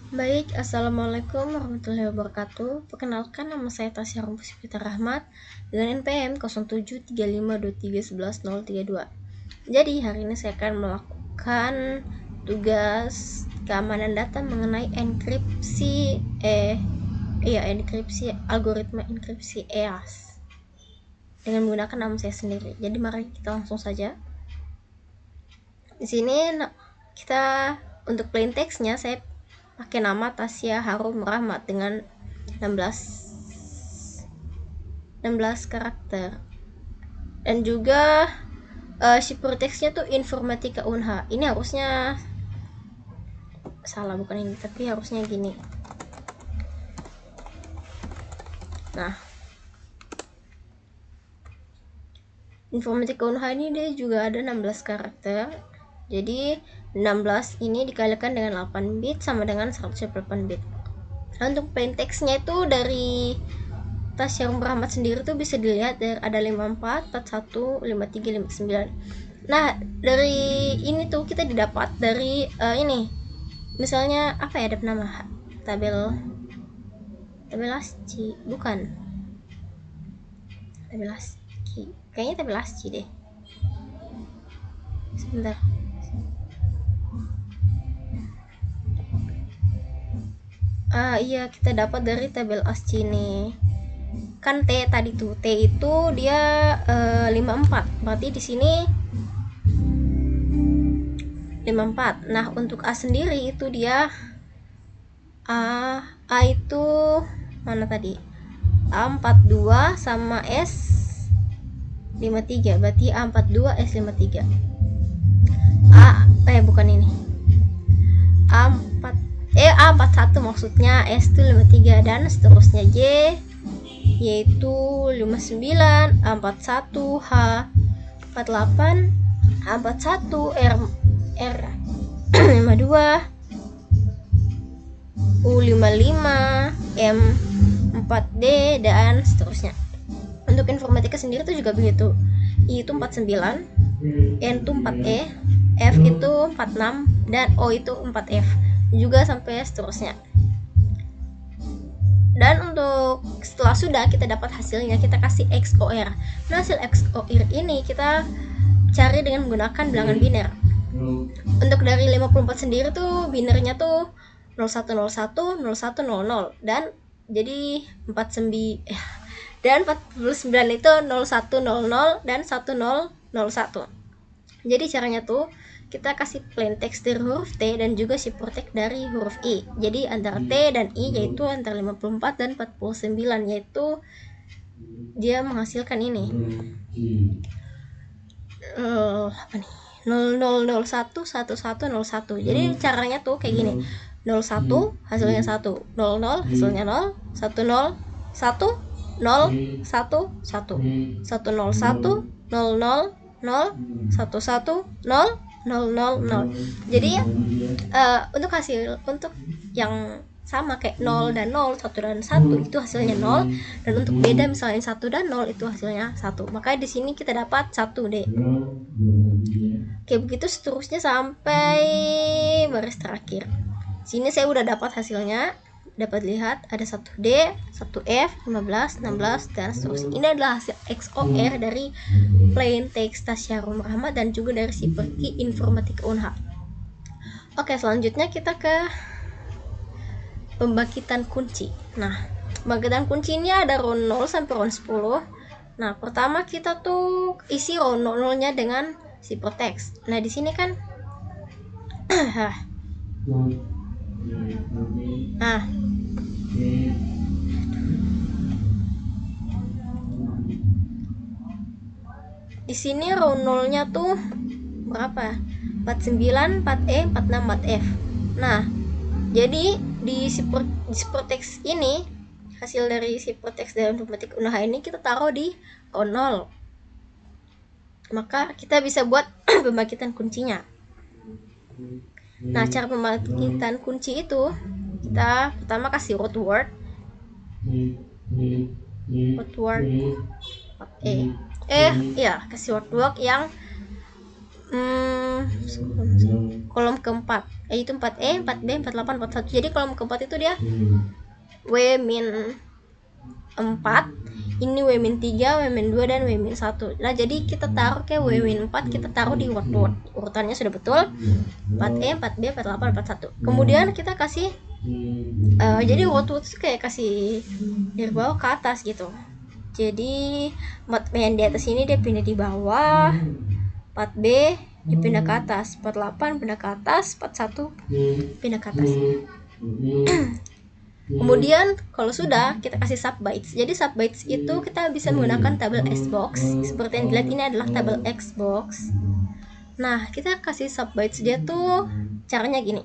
Baik, Assalamualaikum warahmatullahi wabarakatuh. Perkenalkan, nama saya Tasya Puspita Rahmat dengan NPM 073523111032. Jadi, hari ini saya akan melakukan tugas keamanan data mengenai enkripsi algoritma enkripsi EAS dengan menggunakan nama saya sendiri. Jadi, mari kita langsung saja. Di sini kita untuk plain text-nya saya pakai nama Tasya Harum Rahmat dengan 16 karakter, dan juga shipper text-nya tuh Informatika Unha. Ini harusnya salah, bukan ini, tapi harusnya gini. Nah, Informatika Unha ini dia juga ada 16 karakter. Jadi 16 ini dikalikan dengan 8 bit sama dengan 128 bit. Nah, untuk plain text-nya itu dari Tasya Rahmat sendiri tuh bisa dilihat dari ada 54, 41, 53, 59. Nah, dari ini tuh kita didapat dari ini. Misalnya apa ya, ada nama tabel ASCII, bukan. Tabel ASCII. Kayaknya tabel ASCII deh. Sebentar. Iya, kita dapat dari tabel ASCII nih. Kan T tadi tuh, T itu dia 54. Berarti di sini 54. Nah, untuk A sendiri itu dia A itu mana tadi? A42 sama S53. Berarti A42 S53. Bukan ini. A41 maksudnya, S itu 53 dan seterusnya. J yaitu 59, A41, H 48, A41, R 52, U55, M 4D dan seterusnya. Untuk informatika sendiri itu juga begitu. I itu 49, N itu 4E, F itu 46 dan O itu 4F, juga sampai seterusnya. Dan untuk setelah sudah kita dapat hasilnya, kita kasih XOR. Nah, hasil XOR ini kita cari dengan menggunakan bilangan biner. Untuk dari 54 sendiri tuh binernya tuh 0101, 0100, dan jadi 49 dan 49 itu 0100 dan 1001. Jadi caranya tuh kita kasih plain text dari huruf T dan juga shipper text dari huruf I. Jadi antara T dan I yaitu antara 54 dan 49, yaitu dia menghasilkan ini. 0001 1101. Jadi caranya tuh kayak gini. 01 hasilnya 1, 00 hasilnya 0, 10 1, 0 1 1, 101 00 0 11 0 000. Jadi untuk hasil untuk yang sama kayak 0 dan 0, 1 dan 1 itu hasilnya 0, dan untuk beda misalnya 1 dan 0 itu hasilnya 1. Makanya di sini kita dapat 1D. Kayak begitu seterusnya sampai baris terakhir. Sini saya udah dapat hasilnya. Dapat lihat ada 1D, 1F, 15, 16 dan seterusnya. Ini adalah hasil XOR dari plain text Tasya Harum Rahmat dan juga dari shipper key Informatika Unha. Oke, selanjutnya kita ke pembangkitan kunci. Nah, pembangkitan kunci ini ada row 0 sampai row 10. Nah, pertama kita tuh isi row 0-nya dengan shipper text. Nah, di sini kan di sini row 0-nya tuh berapa? 49, 4E, 46, 4F. Nah, jadi di shipper text ini, hasil dari shipper text dalam Informatika Unha ini kita taruh di row 0. Maka kita bisa buat pembangkitan kuncinya. Nah, cara pembangkitan kunci itu kita pertama kasih root word kasih word yang kolom keempat. yaitu 4E, 4B, 48, 41. Jadi kolom keempat itu dia W-4, ini W-3, W-2, dan W-1. Nah, jadi kita taruh ke W-4, kita taruh di word. Urutannya sudah betul. 4E, 4B, 48, 41. Kemudian kita kasih jadi word itu kayak kasih dari bawah ke atas gitu. Jadi 4B yang di atas ini dia pindah di bawah, 4B dipindah ke atas, 48 pindah ke atas, 41 pindah ke atas. Kemudian kalau sudah, kita kasih subbytes. Jadi subbytes itu kita bisa menggunakan tabel Xbox. Seperti yang dilihat ini adalah tabel Xbox. Nah, kita kasih subbytes dia tuh caranya gini.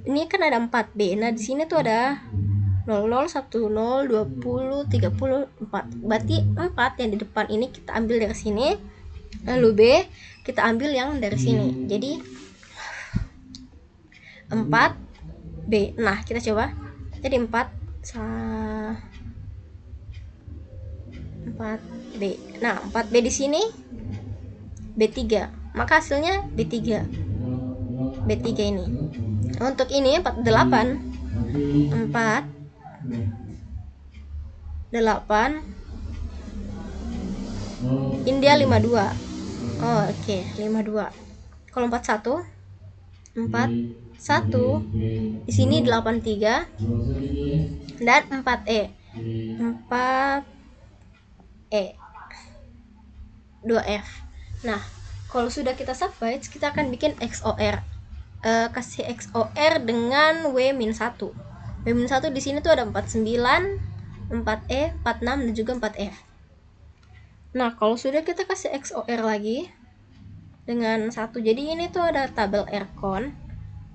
Ini kan ada 4B. Nah, di sini tuh ada 00, 10, 20, 34. Berarti 4 yang di depan ini kita ambil dari sini. Lalu B kita ambil yang dari sini. Jadi 4B. Nah, kita coba. Jadi 4B. Nah, 4B di sini B3. Maka hasilnya B3. B3 ini. Untuk ini 48 ini dia 52. Oh, oke, 52. Kalau 41 di sini 83 dan 4E 2F. Nah, kalau sudah kita subbytes, kita akan bikin XOR. Kasih XOR dengan W-1. W-1 di sini tuh ada 49, 4E, 46 dan juga 4F. Nah, kalau sudah kita kasih XOR lagi dengan 1. Jadi ini tuh ada tabel RCON.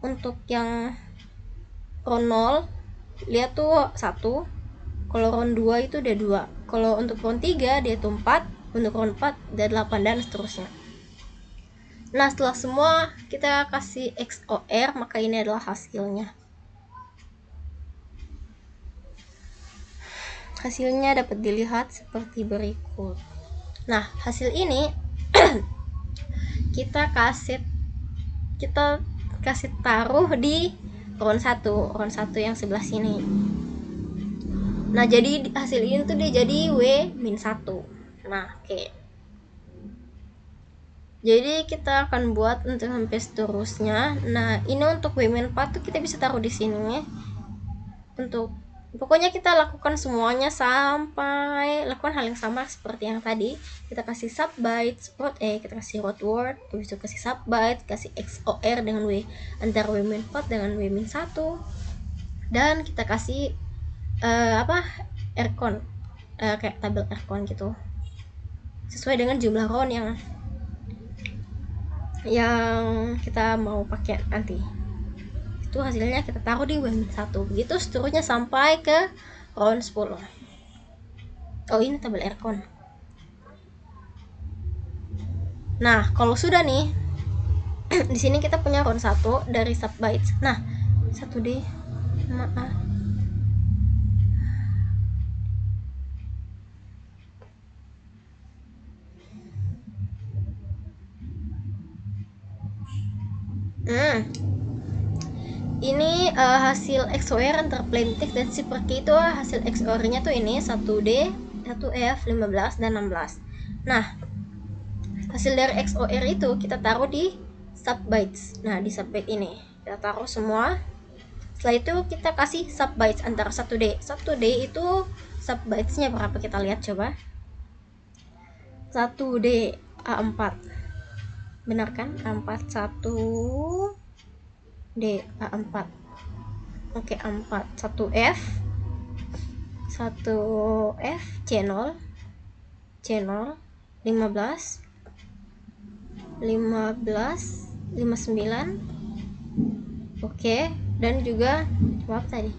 Untuk yang round 0, lihat tuh 1. Kalau round 2 itu ada 2. Kalau untuk round 3 dia tuh 4. Untuk round 4 ada 8 dan seterusnya. Nah, setelah semua kita kasih XOR, maka ini adalah hasilnya. Hasilnya dapat dilihat seperti berikut. Nah, hasil ini kita kasih taruh di round 1 yang sebelah sini. Nah, jadi hasil ini tuh dia jadi W-1. Nah, oke. Jadi kita akan buat untuk sampai seterusnya. Nah, ini untuk W-4 tuh kita bisa taruh di sini. Pokoknya kita lakukan semuanya sampai lakukan hal yang sama seperti yang tadi. Kita kasih subbytes root kita kasih root word, habis itu kasih subbytes, kasih XOR dengan W antara W-4 dengan W-1. Dan kita kasih RCON, kayak tabel RCON gitu. Sesuai dengan jumlah round yang kita mau pakai nanti. Itu hasilnya kita taruh di W-1. Begitu seterusnya sampai ke round 10. Oh, ini tabel RCON. Nah, kalau sudah nih di sini kita punya round 1 dari subbytes. Nah, 1D maaf. Ini hasil XOR antara plain text dan cipher key. Itu hasil XOR-nya tuh ini 1D, 1F, 15 dan 16. Nah, hasil dari XOR itu kita taruh di subbytes. Nah, di subbyte ini kita taruh semua. Setelah itu kita kasih subbytes antara 1D. 1D itu subbytes-nya berapa, kita lihat coba. 1D A4. Benar kan? A4 1D A4. Oke, A4 1F channel 15 59. Oke, dan juga berapa tadi?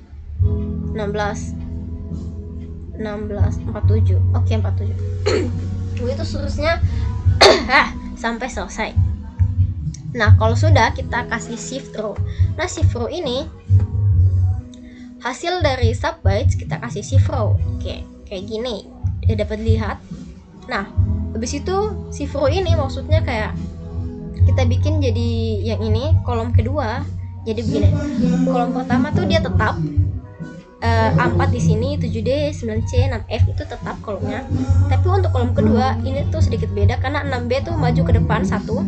16 47. Oke, 47. Begitu seterusnya sampai selesai. Nah, kalau sudah kita kasih shift row. Nah, shift row ini hasil dari subbytes kita kasih shift row. Oke, kayak gini. Ya, dapat lihat. Nah, habis itu shift row ini maksudnya kayak kita bikin jadi yang ini kolom kedua. Jadi begini, kolom pertama tuh dia tetap A4 di sini, 7D, 9C, 6F itu tetap kolomnya. Tapi untuk kolom kedua ini tuh sedikit beda karena 6B tuh maju ke depan satu,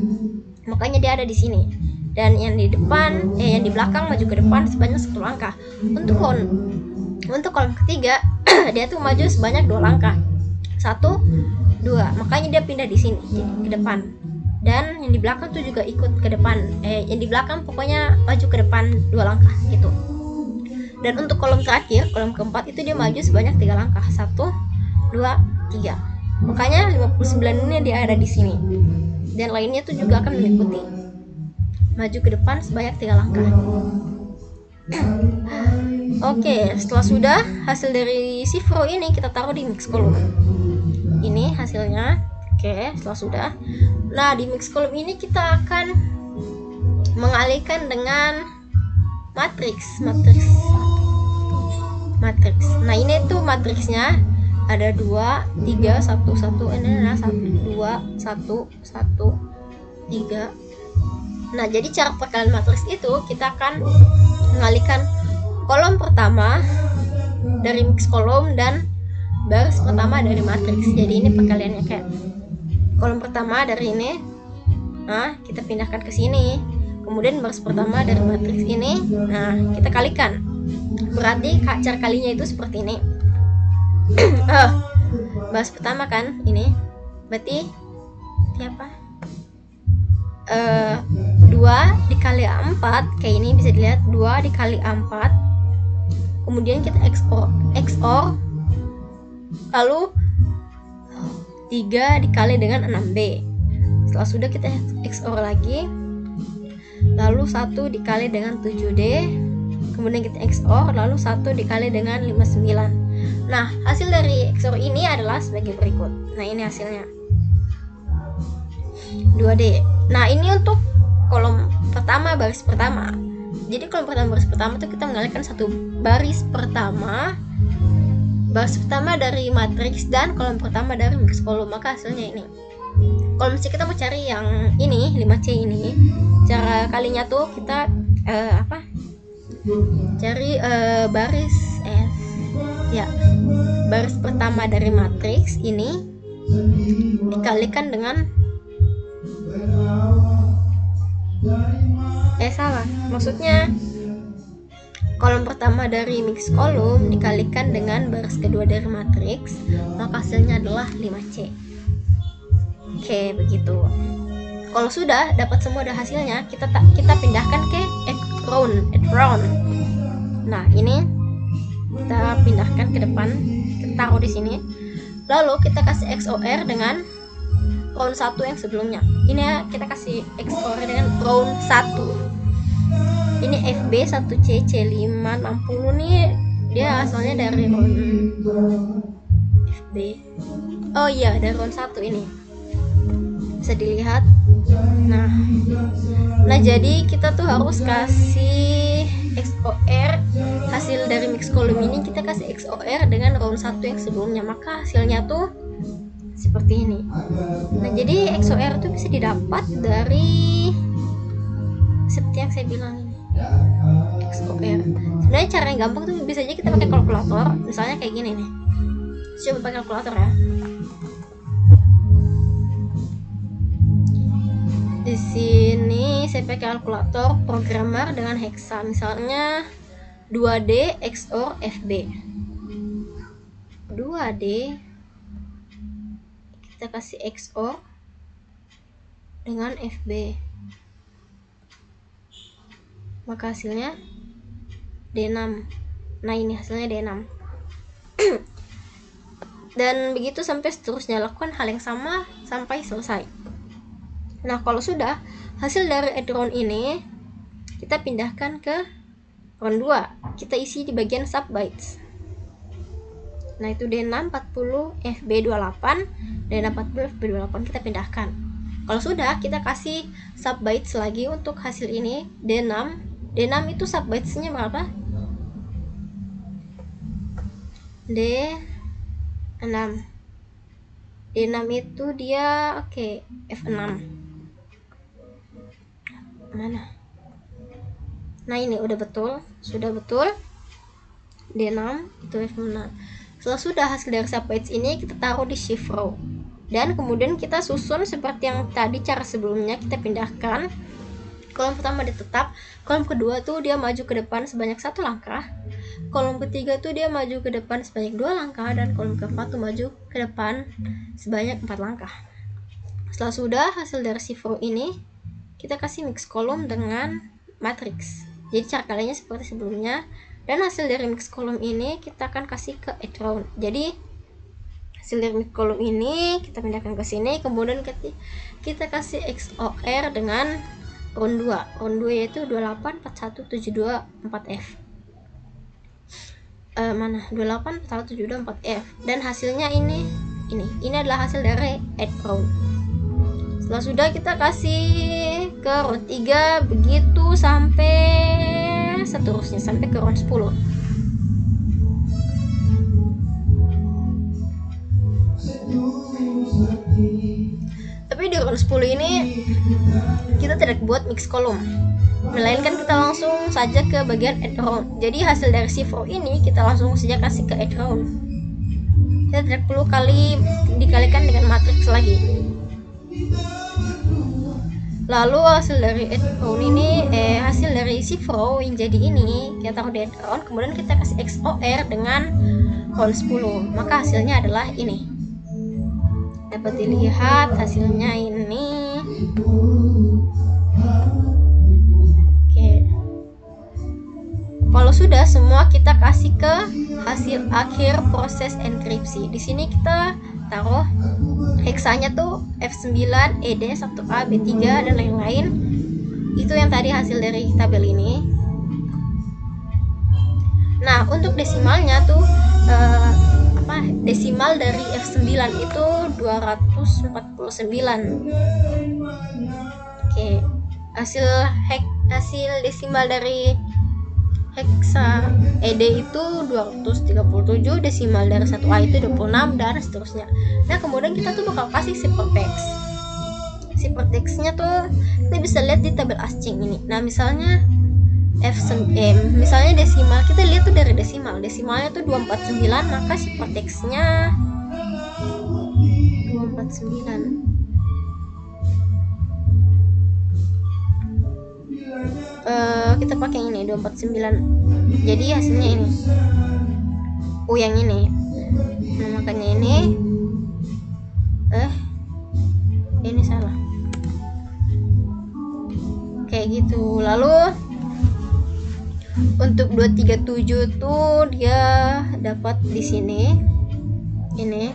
makanya dia ada di sini. Dan yang di depan, yang di belakang maju ke depan sebanyak 1 langkah. Untuk kolom ketiga dia tuh maju sebanyak 2 langkah, 1, 2. Makanya dia pindah di sini ke depan. Dan yang di belakang tuh juga ikut ke depan. Yang di belakang pokoknya maju ke depan 2 langkah gitu. Dan untuk kolom terakhir, kolom keempat itu dia maju sebanyak 3 langkah, 1, 2, 3. Makanya 59 ini dia ada di sini. Dan lainnya tuh juga akan mengikuti, maju ke depan sebanyak 3 langkah. Oke, setelah sudah hasil dari Cifro ini kita taruh di mix column. Ini hasilnya. Oke, setelah sudah. Nah, di mix column ini kita akan mengalihkan dengan matriks. Nah, ini tuh matriksnya ada 2, 3, 1, 1. Ini adalah 1, 2, 1, 1, 3. Nah, jadi cara perkalian matriks itu kita akan mengalihkan kolom pertama dari mix column dan baris pertama dari matriks. Jadi ini perkaliannya kayak kolom pertama dari ini, nah kita pindahkan ke sini. Kemudian baris pertama dari matriks ini, nah kita kalikan. Berarti cara kalinya itu seperti ini. Baris pertama kan ini, berarti apa? 2 dikali 4 kayak ini, bisa dilihat 2 dikali 4. Kemudian kita XOR lalu 3 dikali dengan 6B. Setelah sudah kita XOR lagi, lalu 1 dikali dengan 7D. Kemudian kita XOR lalu 1 dikali dengan 59. Nah, hasil dari XOR ini adalah sebagai berikut. Nah, ini hasilnya 2D. Nah, ini untuk kolom pertama, baris pertama. Jadi kolom pertama, baris pertama itu kita mengalihkan satu baris pertama dari matriks dan kolom pertama dari mix column. Maka hasilnya ini. Kalau misalnya kita mau cari yang ini 5C ini, cara kalinya tuh kita cari baris baris pertama dari matriks ini dikalikan dengan maksudnya kolom pertama dari mix column dikalikan dengan baris kedua dari matriks, maka hasilnya adalah 5C. Oke, begitu. Kalau sudah dapat semua hasilnya, kita pindahkan ke add round. Nah, ini kita pindahkan ke depan, kita taruh di sini. Lalu kita kasih XOR dengan round 1 yang sebelumnya. Ini ya, kita kasih XOR dengan round 1. Ini FB 1C C5 60 nih, dia asalnya dari round FB. Oh iya, dari round 1 ini. Bisa dilihat. Nah, jadi kita tuh harus kasih XOR hasil dari mix column ini, kita kasih XOR dengan round 1 yang sebelumnya, maka hasilnya tuh seperti ini. Nah, jadi XOR itu bisa didapat dari seperti yang saya bilang ini. XOR. Sebenarnya cara yang gampang tuh bisa aja kita pakai kalkulator, misalnya kayak gini nih. Coba pakai kalkulator ya. Di sini saya pakai kalkulator programmer dengan hexa, misalnya 2D XOR FB. 2D kita kasih XOR dengan FB, maka hasilnya D6. Nah, ini hasilnya D6. Dan begitu sampai seterusnya, lakukan hal yang sama sampai selesai. Nah, kalau sudah hasil dari add round ini kita pindahkan ke round 2, kita isi di bagian subbytes. Nah, itu D6 40 FB 28, D6 40 FB 28 kita pindahkan. Kalau sudah, kita kasih subbytes lagi untuk hasil ini D6. D6 itu subbytes-nya berapa? D6. D6 itu dia F6. Mana? Nah ini udah betul, sudah betul. D6 itu F6. Setelah sudah hasil dari subpage ini kita taruh di shift row. Dan kemudian kita susun seperti yang tadi cara sebelumnya, kita pindahkan. Kolom pertama ditetap, kolom kedua tuh dia maju ke depan sebanyak 1 langkah. Kolom ketiga tuh dia maju ke depan sebanyak 2 langkah, dan kolom keempat tuh maju ke depan sebanyak 4 langkah. Setelah sudah hasil dari shift row ini, kita kasih mix kolom dengan matrix. Jadi cara kalinya seperti sebelumnya, dan hasil dari mix kolom ini kita akan kasih ke add row. Jadi hasil dari mix kolom ini kita pindahkan ke sini, kemudian kita kasih XOR dengan round 2. Round 2 yaitu 28 41 72 4F. Mana 28 41 72 4F, dan hasilnya ini adalah hasil dari add row. Setelah sudah kita kasih ke round 3 begitu sampai seterusnya, sampai ke round 10. Tapi di round 10 ini kita tidak buat mix kolom, melainkan kita langsung saja ke bagian add round. Jadi hasil dari shift row ini kita langsung saja kasih ke add round. Kita tidak perlu dikalikan dengan matrix lagi. Lalu hasil dari add round ini, hasil dari shift row yang jadi ini kita taruh di add round, kemudian kita kasih XOR dengan round 10, maka hasilnya adalah ini. Dapat dilihat hasilnya ini. Oke. Kalau sudah semua, kita kasih ke hasil akhir proses enkripsi. Di sini kita taruh heksanya tuh F9, ED, 1A, B3 dan lain-lain. Itu yang tadi hasil dari tabel ini. Nah, untuk desimalnya tuh desimal dari F9 itu 249. Oke. Hasil desimal dari heksa ED itu 237, desimal dari 1A itu 26 dan seterusnya. Nah, kemudian kita tuh bakal kasih ciphertext. Ciphertextnya tuh kita bisa lihat di tabel ascing ini. Nah, misalnya misalnya desimal, kita lihat tuh dari desimalnya tuh 249, maka ciphertextnya 249. Kita pakai ini 249. Jadi hasilnya ini. Yang ini. Nah, makanya ini salah. Kayak gitu. Lalu untuk 237 tuh dia dapat di sini. Ini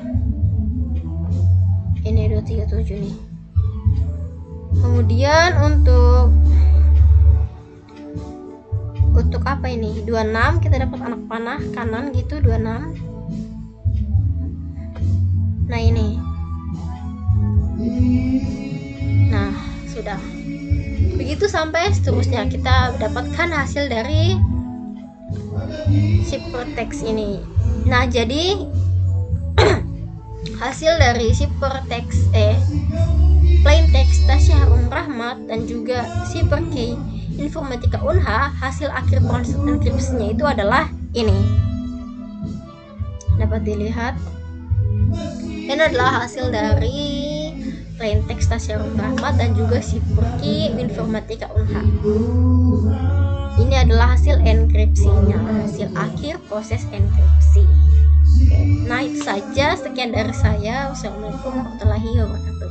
237 nih. Kemudian untuk apa ini? 26 kita dapat anak panah kanan gitu, 26. Nah, ini. Nah, sudah. Begitu sampai seterusnya kita dapatkan hasil dari ciphertext ini. Nah, jadi hasil dari ciphertext plain text Tasya Harum Rahmat dan juga CypherKey Informatika Unha, hasil akhir proses enkripsinya itu adalah ini. Dapat dilihat. Ini adalah hasil dari plain text Tasya Harum Rahmat dan juga CypherKey Informatika Unha. Ini adalah hasil enkripsinya, hasil akhir proses enkripsi. Nah, itu saja, sekian dari saya. Wassalamualaikum warahmatullahi wabarakatuh.